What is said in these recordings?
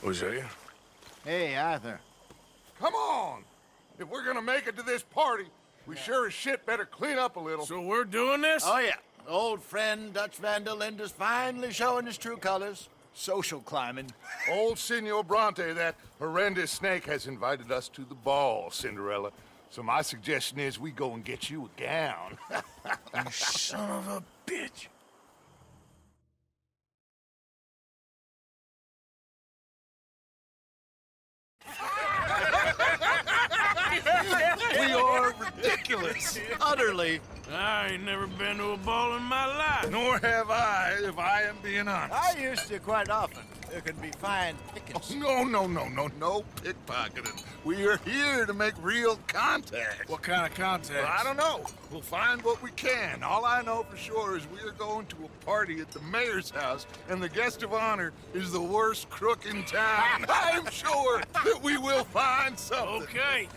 Hosea? Hey, Arthur. Come on! If we're gonna make it to this party, we sure as shit better clean up a little. So we're doing this? Oh, yeah. Old friend Dutch Van der Linde's finally showing his true colors. Social climbing. Old Senor Bronte, that horrendous snake, has invited us to the ball, Cinderella. So my suggestion is we go and get you a gown. You son of a bitch. We are ridiculous. Utterly. I ain't never been to a ball in my life. Nor have I, if I am being honest. I used to quite often. There can be fine pickings. No pickpocketing. We are here to make real contact. What kind of contact? Well, I don't know. We'll find what we can. All I know for sure is we are going to a party at the mayor's house, and the guest of honor is the worst crook in town. I'm sure that we will find something. Okay.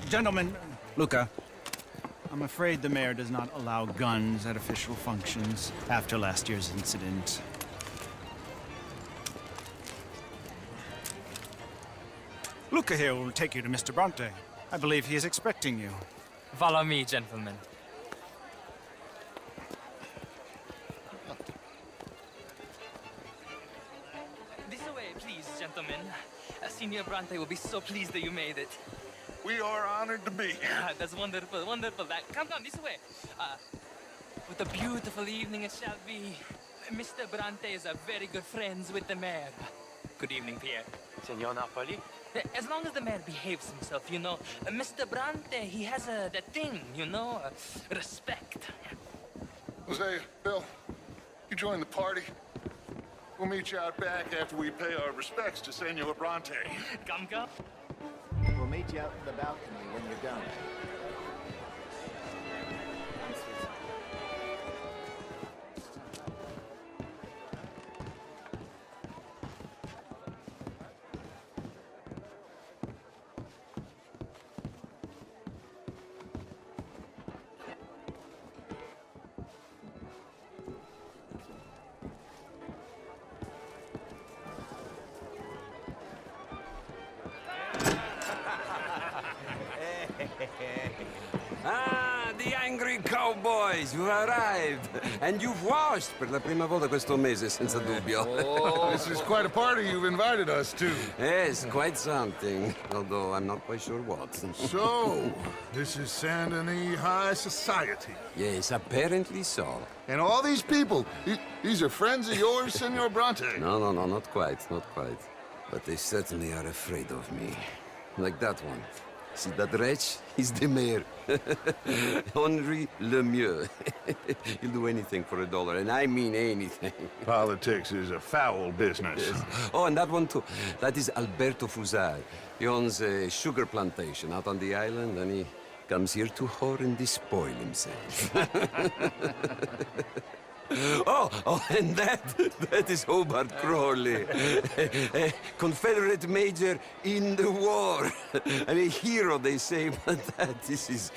Gentlemen, Luca, I'm afraid the mayor does not allow guns at official functions after last year's incident. Luca here will take you to Mr. Bronte. I believe he is expecting you. Follow me, gentlemen. This way, please, gentlemen. Senior Bronte will be so pleased that you made it. We are honored to be here. That's wonderful, wonderful. Come, this way. What a beautiful evening it shall be. Mr. Bronte is a very good friends with the mayor. Good evening, Pierre. Senor Napoli? As long as the mayor behaves himself, you know. Mr. Bronte, he has that thing, you know, respect. Jose, Bill, you join the party. We'll meet you out back after we pay our respects to Senor Bronte. Come. We'll meet you out in the balcony when you're done. Ah, the angry cowboys, you've arrived. And you've washed per la prima volta questo mese, senza dubbio. This is quite a party you've invited us to. Yes, quite something. Although I'm not quite sure what. So, this is Saint Denis High Society. Yes, apparently so. And all these people, these are friends of yours, Senor Bronte? No, not quite, not quite. But they certainly are afraid of me. Like that one. See that wretch? He's the mayor. Henri Lemieux. He'll do anything for $1, and I mean anything. Politics is a foul business. Yes. Oh, and that one too. That is Alberto Fusar. He owns a sugar plantation out on the island, and he comes here to whore and despoil himself. Oh, and that is Hobart Crawley, a Confederate major in the war. I mean, a hero, they say, but that is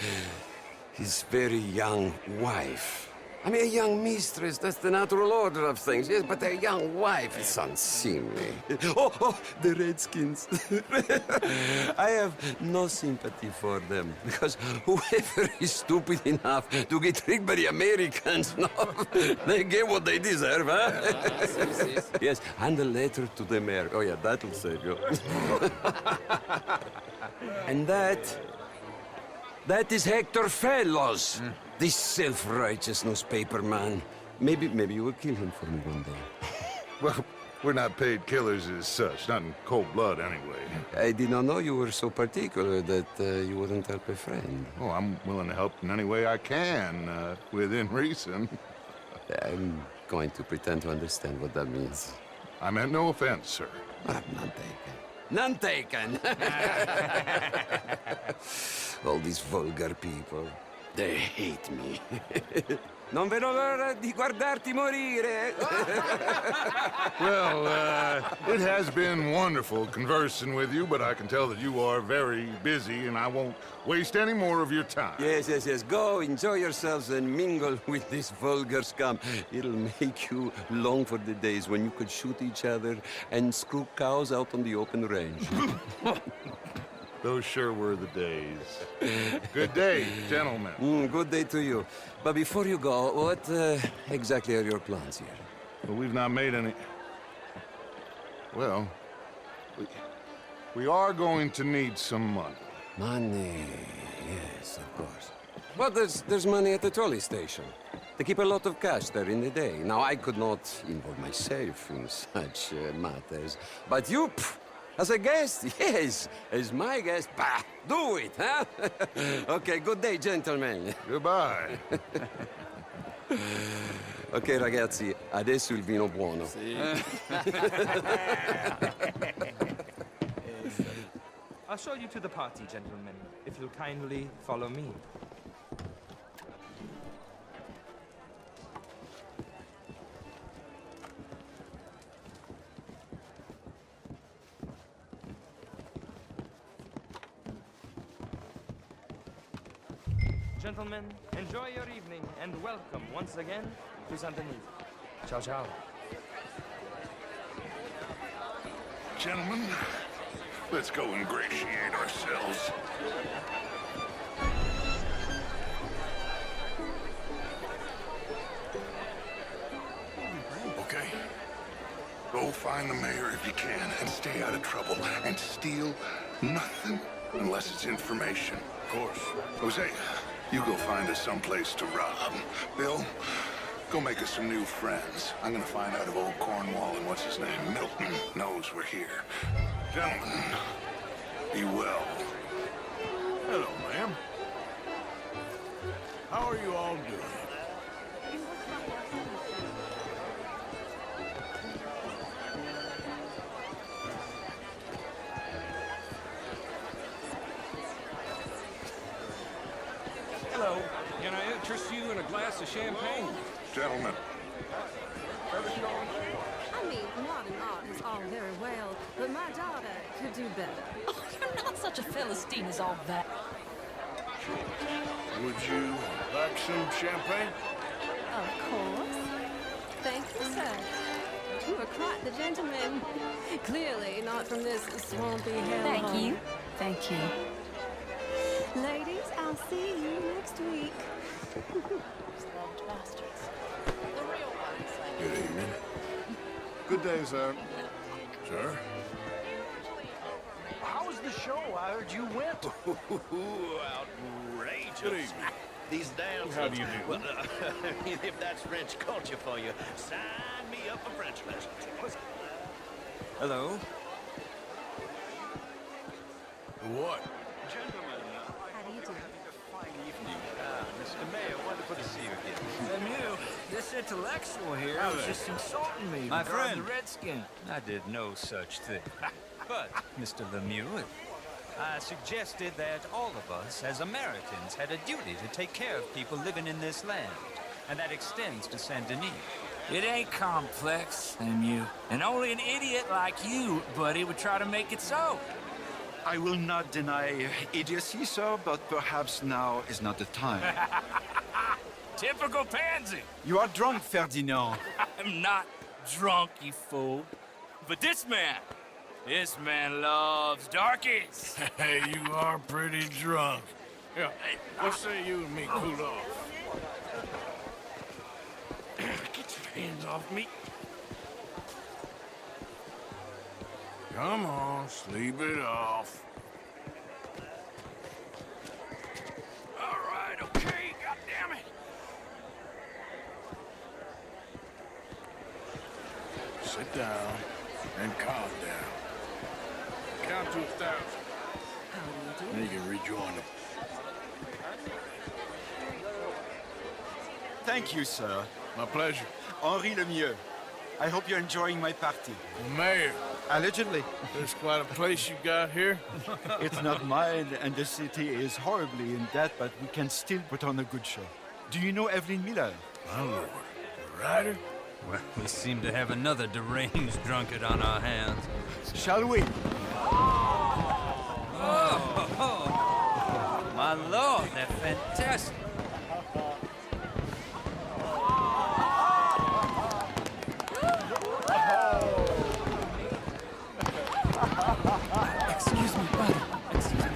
his very young wife. I mean, a young mistress, that's the natural order of things, yes, but a young wife, it's unseemly. Oh, the Redskins. I have no sympathy for them, because whoever is stupid enough to get tricked by the Americans, no, they get what they deserve, huh? Yes, and a letter to the mayor. Oh, yeah, that'll save you. And that is Hector Fellows. This self-righteous newspaper man. Maybe you will kill him for me one day. Well, we're not paid killers as such, not in cold blood anyway. I did not know you were so particular that you wouldn't help a friend. Oh, I'm willing to help in any way I can, within reason. I'm going to pretend to understand what that means. I meant no offense, sir. None taken. All these vulgar people. They hate me. Non vedo l'ora di guardarti morire. Well, it has been wonderful conversing with you, but I can tell that you are very busy, and I won't waste any more of your time. Yes. Go, enjoy yourselves and mingle with this vulgar scum. It'll make you long for the days when you could shoot each other and screw cows out on the open range. Those sure were the days. Good day, gentlemen. Good day to you. But before you go, what exactly are your plans here? Well, we've not made any... Well, we are going to need some money. Money, yes, of course. Well, there's money at the trolley station. They keep a lot of cash there in the day. Now, I could not involve myself in such matters. But you, as a guest, yes, as my guest, bah, do it, huh? Okay, good day, gentlemen. Goodbye. Ok, ragazzi, adesso il vino buono. I'll show you to the party, gentlemen, if you'll kindly follow me. Gentlemen, enjoy your evening and welcome once again to Santa Anita. Ciao, ciao. Gentlemen, let's go ingratiate ourselves. Okay. Go find the mayor if you can and stay out of trouble and steal nothing unless it's information. Of course. Jose, you go find us someplace to rob. Bill, go make us some new friends. I'm gonna find out if old Cornwall and what's his name, Milton, knows we're here. Gentlemen, be well. Hello, ma'am. How are you all doing? Hello. Can I interest you in a glass of champagne? Gentlemen, I mean, modern art is all very well, but my daughter could do better. Oh, you're not such a Philistine as all that. Would you like some champagne? Of course. Thank you, sir. You are quite the gentleman. Clearly not from this swampy hellhole. Thank you. Thank you. Ladies, I'll see you next week. Good evening. Good day, sir. Sir? How was the show? I heard you went. Outrageous. Good evening. These dances. How do you do? Well, if that's French culture for you, sign me up for French lessons. Hello? What? Gentlemen, How do you do? fine evening. Mr. Mayor, wonderful to see you again. Lemieux, this intellectual here How was there? just insulting me My regarding friend. the Redskin. I did no such thing. But, Mr. Lemieux, I suggested that all of us as Americans had a duty to take care of people living in this land. And that extends to Saint Denis. It ain't complex, Lemieux. And only an idiot like you, buddy, would try to make it so. I will not deny idiocy, sir, but perhaps now is not the time. Typical pansy. You are drunk, Ferdinand. I'm not drunk, you fool. But this man loves darkies. Hey, you are pretty drunk. Yeah, hey, what say you and me cool off? Get your hands off me. Come on, sleep it off. All right, okay, goddammit. Sit down and calm down. Count to 1,000. How do you do? Then you can rejoin them. Thank you, sir. My pleasure. Henri Lemieux. I hope you're enjoying my party. Mayor, Allegedly. There's quite a place you got here. It's not mine, and the city is horribly in debt, but we can still put on a good show. Do you know Evelyn Miller? My lord. The writer? Well, we seem to have another deranged drunkard on our hands. Shall we? Oh, my lord, they're fantastic. Excuse me, brother. Excuse me,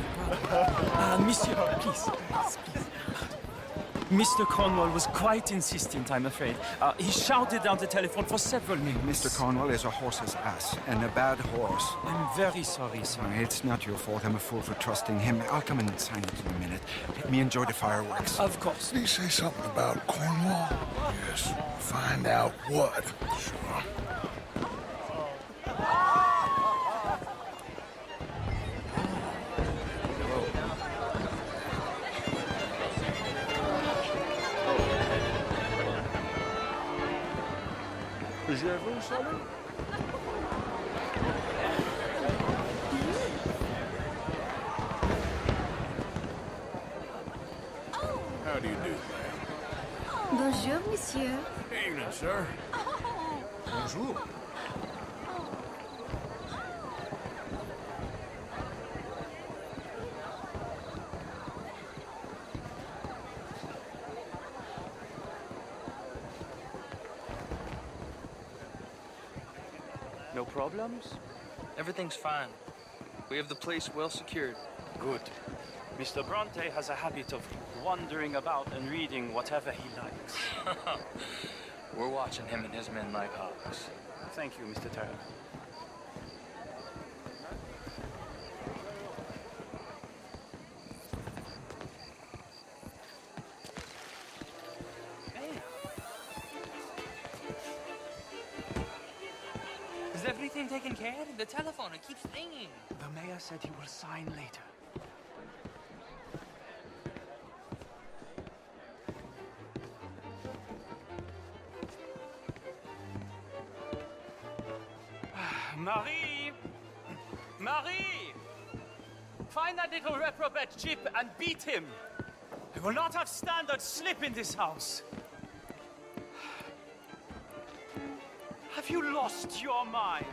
brother. Monsieur, please. Mr. Cornwall was quite insistent, I'm afraid. He shouted down the telephone for several minutes. Mr. Cornwall is a horse's ass, and a bad horse. I'm very sorry, sir. It's not your fault. I'm a fool for trusting him. I'll come in and sign it in a minute. Let me enjoy the fireworks. Of course. Did he say something about Cornwall? Yes. Find out what. Sure. How do you do, ma'am? Bonjour, monsieur. Evening, sir. Bonjour. No problems? Everything's fine. We have the place well secured. Good. Mr. Bronte has a habit of wandering about and reading whatever he likes. We're watching him and his men like hawks. Thank you, Mr. Turner. Is everything taken care of? The telephone, it keeps ringing. The mayor said he will sign later. Marie! Marie! Find that little reprobate Chip and beat him. I will not have standard slip in this house. Have you lost your mind?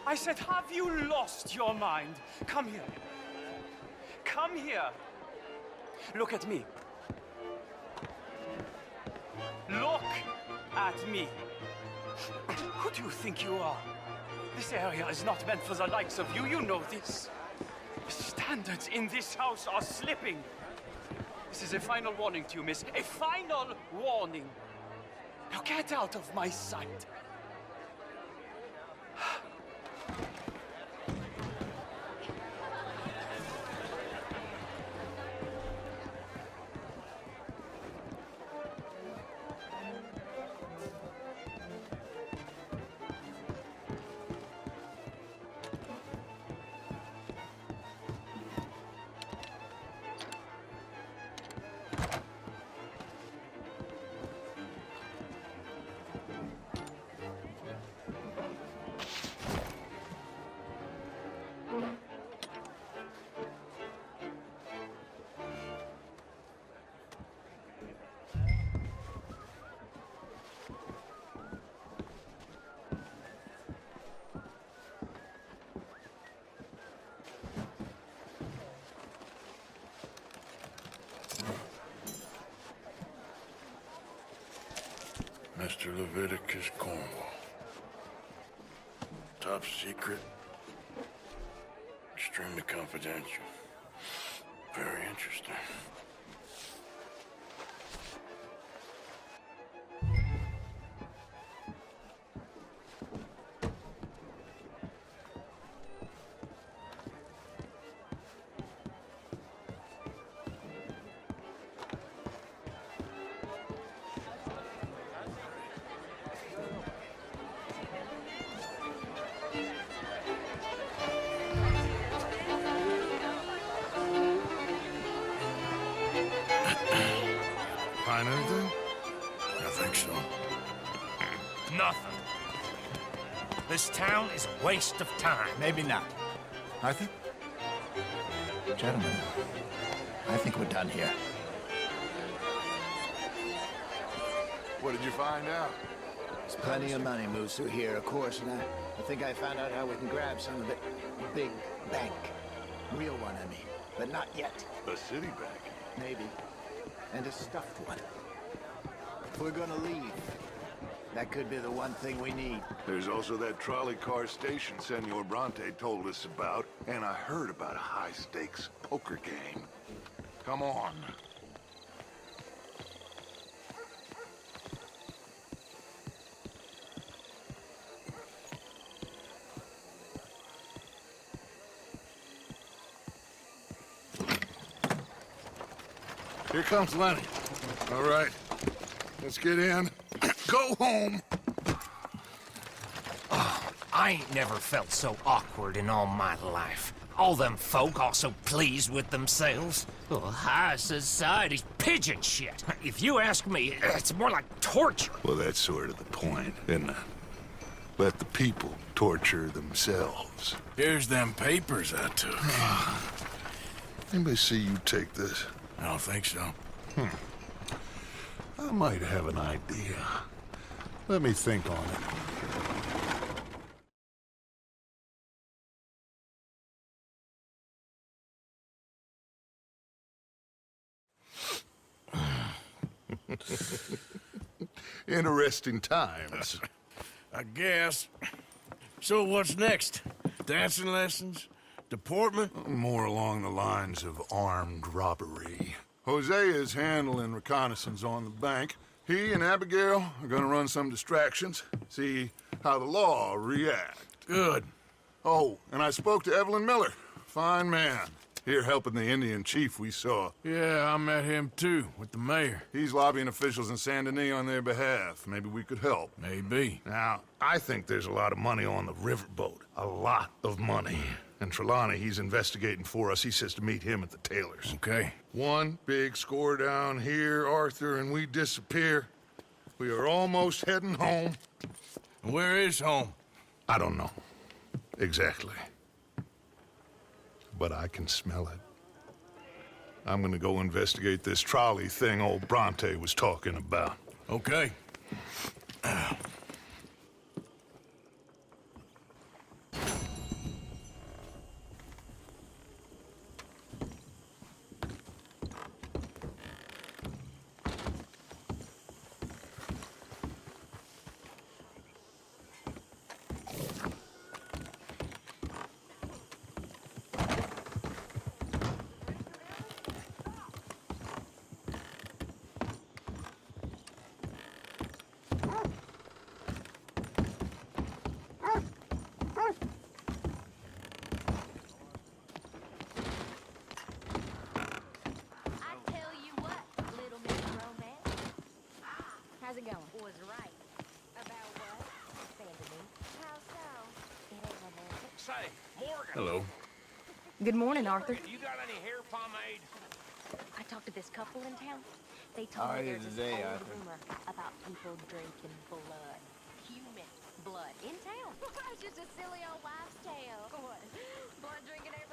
I said, have you lost your mind? Come here. Come here. Look at me. Look at me. Who do you think you are? This area is not meant for the likes of you. You know this. The standards in this house are slipping. This is a final warning to you, miss. A final warning. Now get out of my sight. Mr. Leviticus Cornwall. Top secret. Extremely confidential. Very interesting. Find anything? I think so. Nothing. This town is a waste of time. Maybe not. Arthur? Gentlemen, I think we're done here. What did you find out? There's plenty of money moves through here, of course, and I think I found out how we can grab some of it. Big bank. Real one, I mean. But not yet. A city bank? Maybe. And a stuffed one. If we're gonna leave, that could be the one thing we need. There's also that trolley car station Senor Bronte told us about, and I heard about a high-stakes poker game. Come on. Here comes Lenny. All right, let's get in. Go home. Oh, I ain't never felt so awkward in all my life. All them folk all so pleased with themselves. Oh, high society's pigeon shit. If you ask me, it's more like torture. Well, that's sort of the point, isn't it? Let the people torture themselves. Here's them papers I took. Anybody see you take this? I don't think so. I might have an idea. Let me think on it. Interesting times. I guess. So what's next? Dancing lessons? Deportment? More along the lines of armed robbery. Hosea is handling reconnaissance on the bank. He and Abigail are gonna run some distractions, see how the law react. Good. Oh, and I spoke to Evelyn Miller. Fine man. Here helping the Indian chief we saw. Yeah, I met him too, with the mayor. He's lobbying officials in Saint Denis on their behalf. Maybe we could help. Maybe. Now, I think there's a lot of money on the riverboat. A lot of money. And Trelawney, he's investigating for us. He says to meet him at the Taylor's. Okay. One big score down here, Arthur, and we disappear. We are almost heading home. Where is home? I don't know. Exactly. But I can smell it. I'm gonna go investigate this trolley thing old Bronte was talking about. Okay. How's it going? Was right. About what? Abandonment. How so? It ain't romantic. Say, Morgan. Hello. Good morning, Arthur. You got any hair pomade? I talked to this couple in town. They told me there's this old rumor about people drinking blood. Human blood. In town. It's just a silly old wives' tale. What? Blood drinking ain't